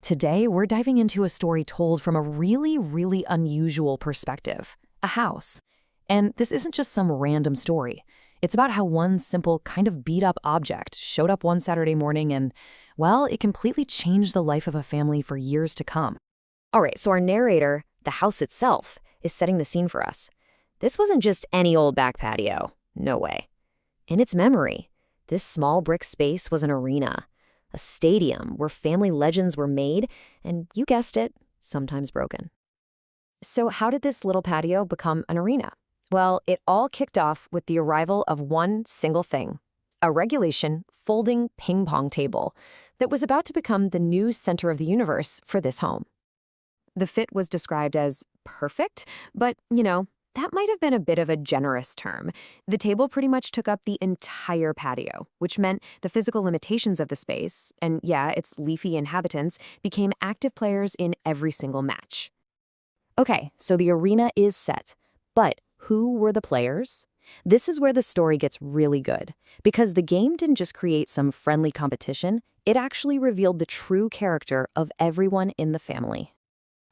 Today, we're diving into a story told from a really unusual perspective, a house. And this isn't just some random story. It's about how one simple, kind of beat-up object showed up one Saturday morning and, well, it completely changed the life of a family for years to come. All right, so our narrator, the house itself, is setting the scene for us. This wasn't just any old back patio. No way. In its memory, this small brick space was an arena, a stadium where family legends were made, and you guessed it, sometimes broken. So how did this little patio become an arena? Well, it all kicked off with the arrival of one single thing, a regulation folding ping-pong table that was about to become the new center of the universe for this home. The fit was described as perfect, but, that might have been a bit of a generous term. The table pretty much took up the entire patio, which meant the physical limitations of the space, and yeah, its leafy inhabitants, became active players in every single match. Okay, so the arena is set, but who were the players? This is where the story gets really good, because the game didn't just create some friendly competition, it actually revealed the true character of everyone in the family.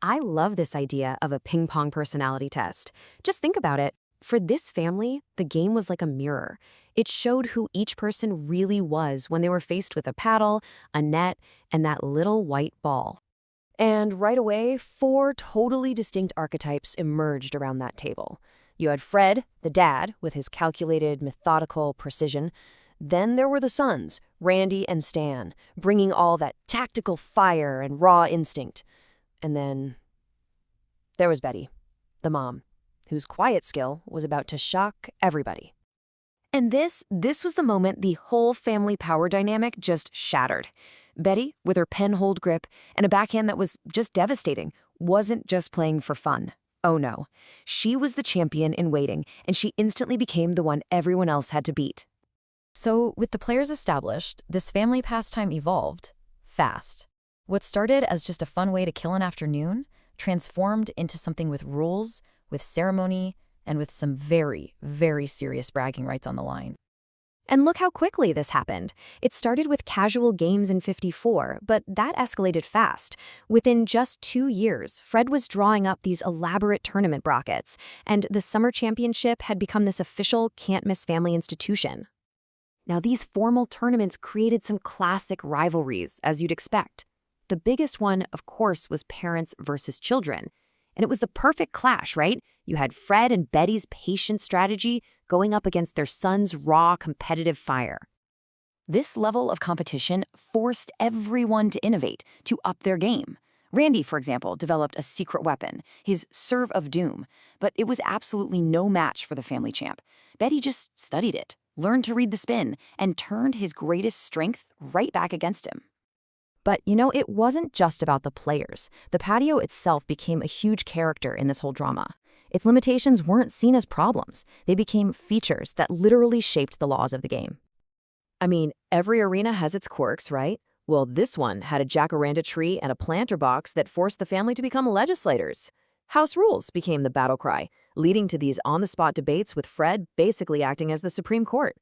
I love this idea of a ping-pong personality test. Just think about it. For this family, the game was like a mirror. It showed who each person really was when they were faced with a paddle, a net, and that little white ball. And right away, 4 totally distinct archetypes emerged around that table. You had Fred, the dad, with his calculated, methodical precision. Then there were the sons, Randy and Stan, bringing all that tactical fire and raw instinct. And then there was Betty, the mom, whose quiet skill was about to shock everybody. And this was the moment the whole family power dynamic just shattered. Betty, with her pen-hold grip and a backhand that was just devastating, wasn't just playing for fun. Oh no, she was the champion in waiting, and she instantly became the one everyone else had to beat. So, with the players established, this family pastime evolved fast. What started as just a fun way to kill an afternoon transformed into something with rules, with ceremony, and with some very serious bragging rights on the line. And look how quickly this happened. It started with casual games in '54, but that escalated fast. Within just 2 years, Fred was drawing up these elaborate tournament brackets, and the summer championship had become this official can't-miss family institution. Now, these formal tournaments created some classic rivalries, as you'd expect. The biggest one, of course, was parents versus children. And it was the perfect clash, right? You had Fred and Betty's patient strategy going up against their son's raw, competitive fire. This level of competition forced everyone to innovate, to up their game. Randy, for example, developed a secret weapon, his Serve of Doom, but it was absolutely no match for the family champ. Betty just studied it, learned to read the spin, and turned his greatest strength right back against him. But, it wasn't just about the players. The patio itself became a huge character in this whole drama. Its limitations weren't seen as problems. They became features that literally shaped the laws of the game. I mean, every arena has its quirks, right? Well, this one had a jacaranda tree and a planter box that forced the family to become legislators. House rules became the battle cry, leading to these on-the-spot debates with Fred basically acting as the Supreme Court.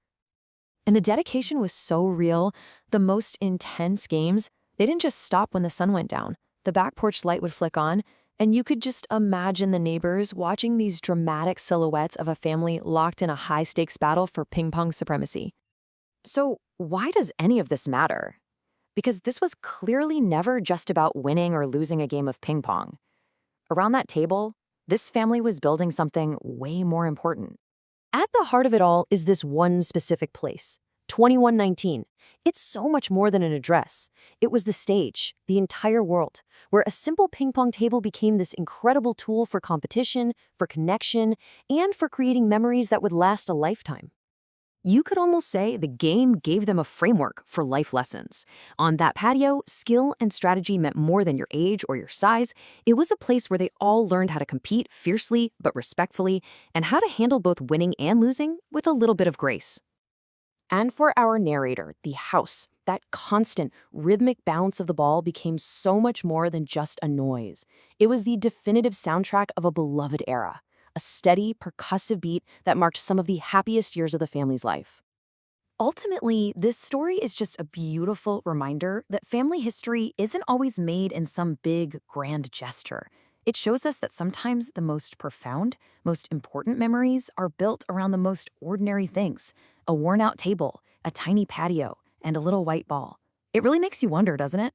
And the dedication was so real, the most intense games, they didn't just stop when the sun went down. The back porch light would flick on, and you could just imagine the neighbors watching these dramatic silhouettes of a family locked in a high-stakes battle for ping-pong supremacy. So why does any of this matter? Because this was clearly never just about winning or losing a game of ping-pong. Around that table, this family was building something way more important. At the heart of it all is this one specific place, 2119. It's so much more than an address. It was the stage, the entire world, where a simple ping-pong table became this incredible tool for competition, for connection, and for creating memories that would last a lifetime. You could almost say the game gave them a framework for life lessons. On that patio, skill and strategy meant more than your age or your size. It was a place where they all learned how to compete fiercely but respectfully, and how to handle both winning and losing with a little bit of grace. And for our narrator, the house, that constant, rhythmic bounce of the ball became so much more than just a noise. It was the definitive soundtrack of a beloved era, a steady, percussive beat that marked some of the happiest years of the family's life. Ultimately, this story is just a beautiful reminder that family history isn't always made in some big, grand gesture. It shows us that sometimes the most profound, most important memories are built around the most ordinary things: a worn out table, a tiny patio, and a little white ball. It really makes you wonder, doesn't it?